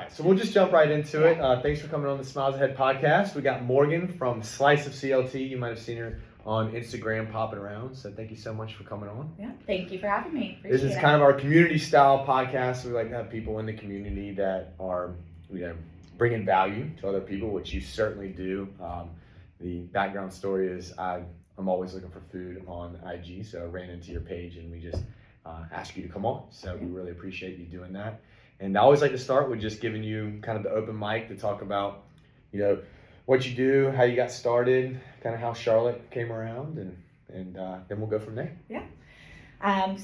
right, so we'll just jump right into it. Thanks for coming on the Smiles Ahead podcast. We got Morgan from Slice of CLT. You might have seen her on Instagram popping around. So thank you so much for coming on. Yeah, thank you for having me. This is kind of our community style podcast. We like to have people in the community that are bringing value to other people, which you certainly do. The background story is I'm always looking for food on IG, so I ran into your page and we just asked you to come on. So we really appreciate you doing that. And I always like to start with just giving you kind of the open mic to talk about, what you do, how you got started, kind of how Charlotte came around, and then we'll go from there. Yeah.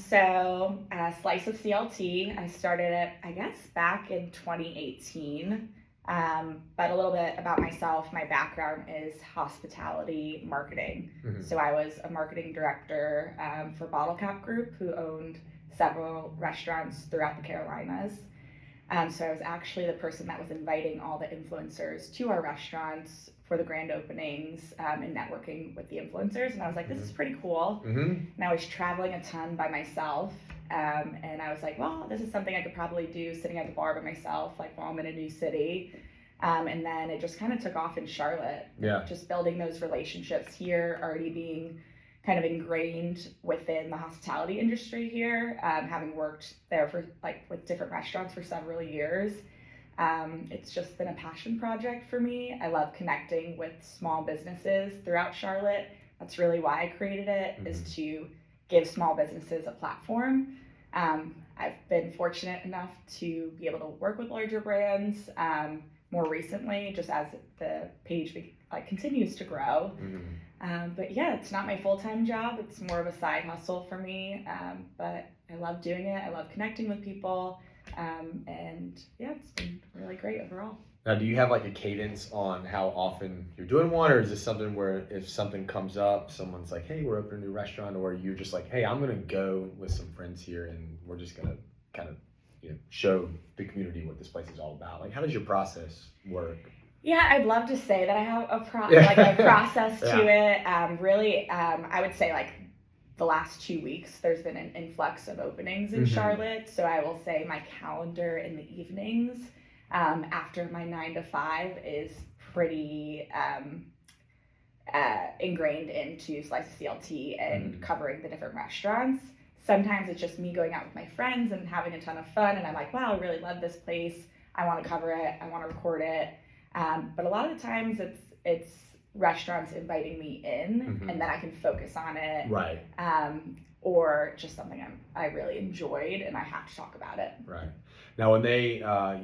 Slice of CLT, I started it, I guess, back in 2018. But a little bit about myself, my background is hospitality marketing. Mm-hmm. So I was a marketing director for Bottle Cap Group, who owned several restaurants throughout the Carolinas. So I was actually the person that was inviting all the influencers to our restaurants for the grand openings and networking with the influencers. And I was like, this is pretty cool. Mm-hmm. And I was traveling a ton by myself. And I was like, well, this is something I could probably do sitting at the bar by myself, like while I'm in a new city. And then it just kind of took off in Charlotte. Yeah. Just building those relationships here, already being kind of ingrained within the hospitality industry here, having worked there for with different restaurants for several years. It's just been a passion project for me. I love connecting with small businesses throughout Charlotte. That's really why I created it, is to give small businesses a platform. I've been fortunate enough to be able to work with larger brands more recently, just as the page continues to grow. But yeah, it's not my full-time job. It's more of a side hustle for me. But I love doing it. I love connecting with people. And yeah, it's been really great overall. Now, do you have a cadence on how often you're doing one, or is this something where if something comes up, someone's like, hey, we're opening a new restaurant, or you're just like, hey, I'm going to go with some friends here and we're just going to kind of show the community what this place is all about? How does your process work? Yeah, I'd love to say that I have a process to it. Really, I would say the last 2 weeks, there's been an influx of openings in Charlotte. So I will say my calendar in the evenings after my 9 to 5 is pretty ingrained into Slice of CLT and covering the different restaurants. Sometimes it's just me going out with my friends and having a ton of fun. And I'm like, wow, I really love this place. I want to cover it. I want to record it. But a lot of the times it's restaurants inviting me in, and then I can focus on it. Right. Or just something I really enjoyed and I have to talk about it. Right. Now, when they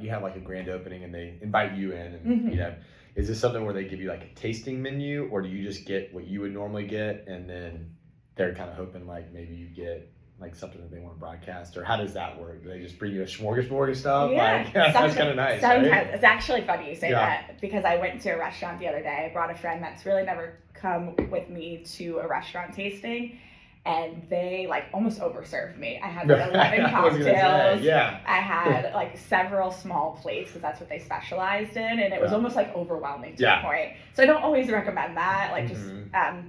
you have a grand opening and they invite you in, and is this something where they give you a tasting menu, or do you just get what you would normally get, and then they're kind of hoping maybe you get something that they want to broadcast, or how does that work? Do they just bring you a smorgasbord of stuff? Yeah, that's kind of nice. Sometimes right? It's actually funny you say that, because I went to a restaurant the other day. I brought a friend that's really never come with me to a restaurant tasting, and they almost overserved me. I had 11 cocktails. I had several small plates, because that's what they specialized in, and it was almost overwhelming to a point. So I don't always recommend that, just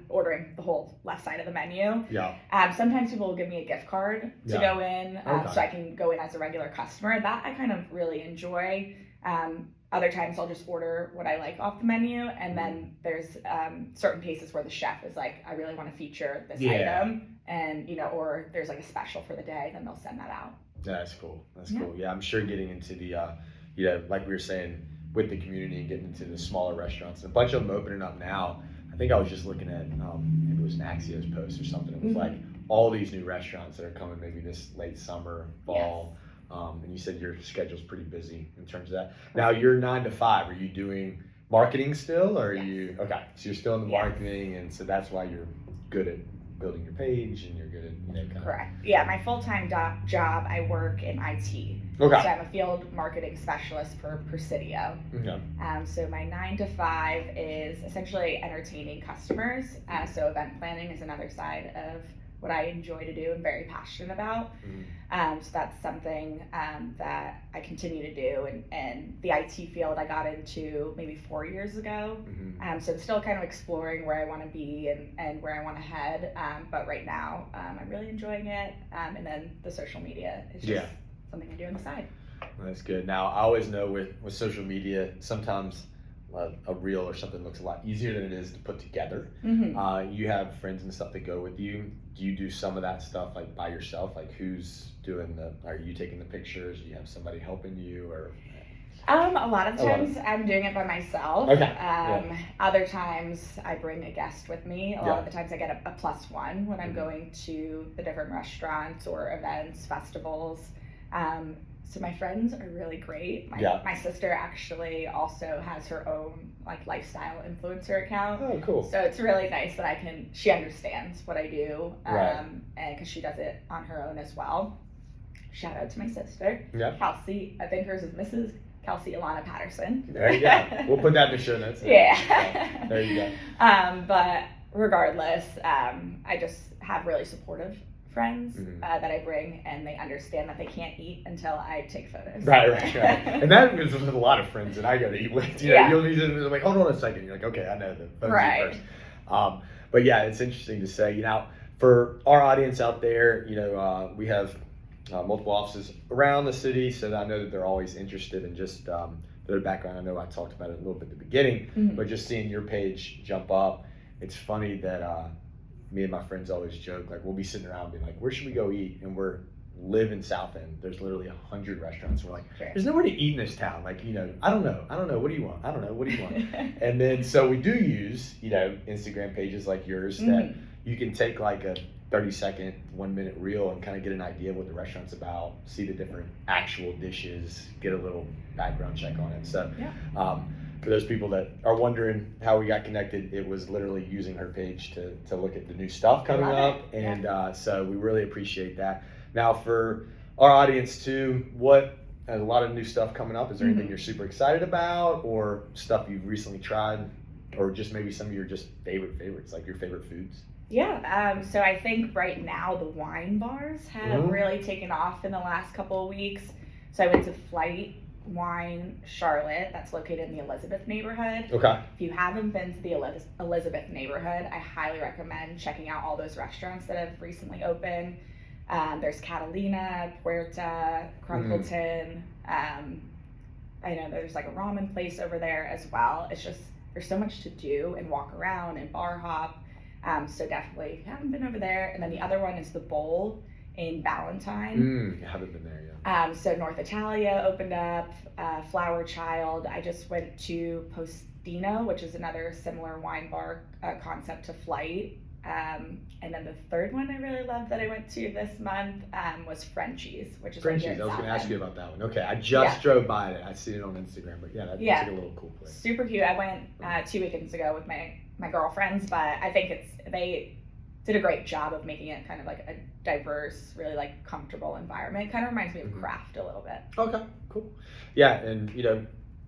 ordering the whole left side of the menu. Sometimes people will give me a gift card to go in, so I can go in as a regular customer. That I kind of really enjoy. Other times I'll just order what I like off the menu, and then there's certain cases where the chef is like, I really want to feature this item, and or there's a special for the day, then they'll send that out. That's cool. That's cool. Yeah, I'm sure getting into the like we were saying, with the community and getting into the smaller restaurants, and a bunch of them opening up now. I think I was just looking at maybe it was an Axios post or something. It was all these new restaurants that are coming maybe this late summer, fall. And you said your schedule's pretty busy in terms of that. Now, you're 9 to 5. Are you doing marketing still, or are you okay? So you're still in the marketing, and so that's why you're good at building your page, and you're good at correct. Yeah, my full-time job, I work in IT. Okay. So I'm a field marketing specialist for Presidio. Okay. So my 9 to 5 is essentially entertaining customers. So event planning is another side of what I enjoy to do and very passionate about. So that's something that I continue to do. And the IT field I got into maybe 4 years ago. So I'm still kind of exploring where I want to be and where I want to head. But right now, I'm really enjoying it. And then the social media is just something I do on the side. That's good. Now, I always know with social media, sometimes a reel or something looks a lot easier than it is to put together. You have friends and stuff that go with you. Do you do some of that stuff like by yourself? Like who's doing are you taking the pictures? Do you have somebody helping you or? A lot of times I'm doing it by myself. Okay. Other times I bring a guest with me. A lot of the times I get a plus one when I'm going to the different restaurants or events, festivals. So my friends are really great. My sister actually also has her own like lifestyle influencer account. Oh, cool. So it's really nice that she understands what I do, and because she does it on her own as well. Shout out to my sister, Kelsey. I think hers is Mrs. Kelsey Alana Patterson. There you go. We'll put that in the show notes. Yeah. There you go. But regardless, I just have really supportive friends that I bring, and they understand that they can't eat until I take photos. Right. And that is with a lot of friends that I go to eat with. You'll be like, hold on a second. You're like, okay, I know the photos first. But yeah, it's interesting to say. For our audience out there, we have multiple offices around the city, so that I know that they're always interested in just their background. I know I talked about it a little bit at the beginning, but just seeing your page jump up, it's funny that me and my friends always joke, like we'll be sitting around being like, where should we go eat? And live in South End. There's literally 100 restaurants. We're like, there's nowhere to eat in this town. Like, I don't know. What do you want? I don't know. What do you want? And then, so we do use, Instagram pages like yours that you can take like a 30-second, 1-minute reel and kind of get an idea of what the restaurant's about, see the different actual dishes, get a little background check on it. So, for those people that are wondering how we got connected, it was literally using her page to look at the new stuff coming up. And so we really appreciate that. Now for our audience too, a lot of new stuff coming up. Is there anything you're super excited about or stuff you've recently tried or just maybe some of your just favorites, like your favorite foods? Yeah, so I think right now the wine bars have really taken off in the last couple of weeks. So I went to Flight Wine Charlotte, that's located in the Elizabeth neighborhood. Okay. If you haven't been to the Elizabeth neighborhood, I highly recommend checking out all those restaurants that have recently opened. There's Catalina, Puerta, Crunkleton. I know there's like a ramen place over there as well. It's just, there's so much to do and walk around and bar hop. So definitely, if you haven't been over there. And then the other one is the Bowl in Ballantyne. I haven't been there yet. So North Italia opened up, Flower Child. I just went to Postino, which is another similar wine bar concept to Flight. And then the third one I really loved that I went to this month was Frenchie's, which is Frenchie's. I was going to ask you about that one. Okay, I just drove by it. I see it on Instagram, but that's like a little cool place. Super cute. I went 2 weekends ago with my girlfriends, but I think they did a great job of making it kind of like a diverse, really like comfortable environment. It kind of reminds me of Craft a little bit. Okay, cool. Yeah, and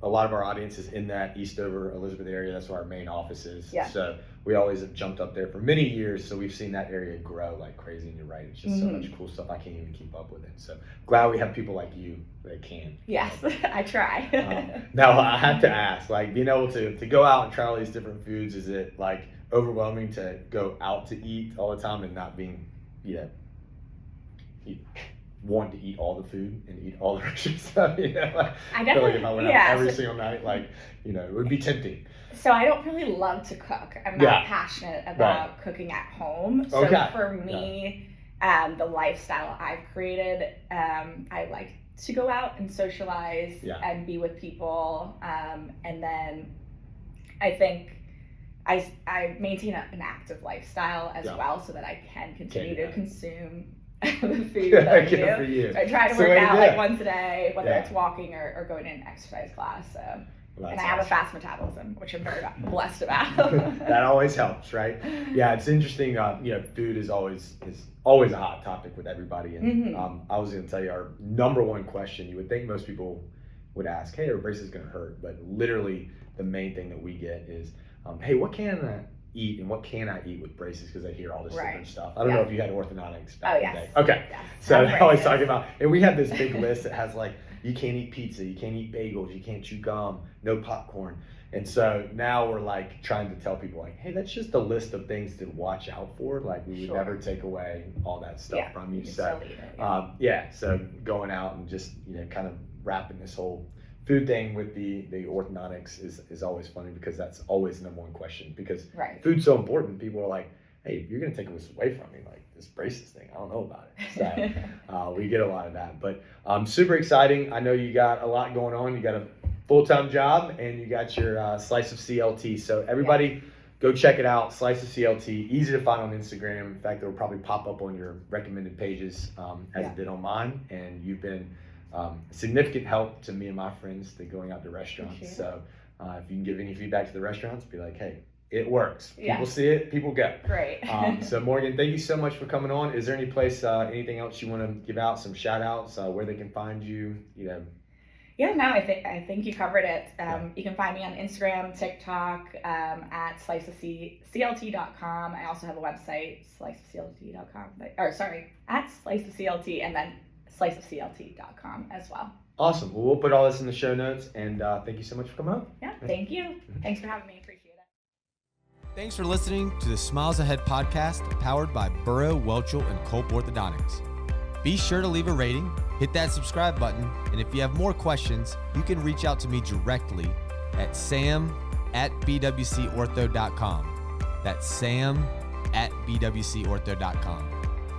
a lot of our audience is in that Eastover, Elizabeth area. That's where our main office is. Yeah. So we always have jumped up there for many years. So we've seen that area grow like crazy. And you're right, it's just so much cool stuff. I can't even keep up with it. So glad we have people like you that can. Yes, I try. Now I have to ask, like being able to go out and try all these different foods, is it like overwhelming to go out to eat all the time and not being, wanting to eat all the food and eat all the restaurant stuff? I feel like if I went out every single night, it would be tempting. So I don't really love to cook. I'm not passionate about cooking at home. So for me, the lifestyle I've created, I like to go out and socialize and be with people. And then I think I maintain an active lifestyle as well so that I can continue to consume the food that I do. So I try to work out like once a day, whether it's walking or going to an exercise class. So. And I have a fast metabolism, which I'm very blessed about. That always helps, right? Yeah, it's interesting. Food is always a hot topic with everybody. And I was going to tell you our number one question. You would think most people would ask, "Hey, are braces going to hurt?" But literally, the main thing that we get is, "Hey, what can I eat and what can I eat with braces?" Because I hear all this different stuff. I don't know if you had orthodontics back in the day. Okay, so they're always talking about, and we have this big list that has like, you can't eat pizza, you can't eat bagels, you can't chew gum, no popcorn. And so now we're like trying to tell people like, hey, that's just a list of things to watch out for. Like we would never take away all that stuff from you. So so going out and just kind of wrapping this whole food thing with the orthodontics is always funny, because that's always the number one question, because food's so important. People are like, hey, if you're going to take this away from me, like this braces thing, I don't know about it. So we get a lot of that, but super exciting. I know you got a lot going on. You got a full-time job and you got your Slice of CLT. So everybody go check it out. Slice of CLT, easy to find on Instagram. In fact, it'll probably pop up on your recommended pages as it did on mine. And you've been significant help to me and my friends that going out to restaurants. So if you can give any feedback to the restaurants, be like, hey, it works. People see it, people go. Great. So Morgan, thank you so much for coming on. Is there any place, anything else you want to give out, some shout outs, where they can find you? Yeah, no, I think you covered it. You can find me on Instagram, TikTok, at sliceofclt.com. I also have a website, sliceofclt.com, at sliceofclt, and then sliceofclt.com as well. Awesome. Well, we'll put all this in the show notes, and thank you so much for coming on. Yeah, thank you. Thanks for having me. Appreciate it. Thanks for listening to the Smiles Ahead podcast, powered by Burrow Welchel Culp Orthodontics. Be sure to leave a rating, hit that subscribe button, and if you have more questions, you can reach out to me directly at sam@bwcortho.com. That's sam@bwcortho.com.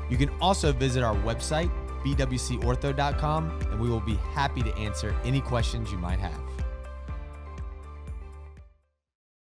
You can also visit our website, bwcortho.com, and we will be happy to answer any questions you might have.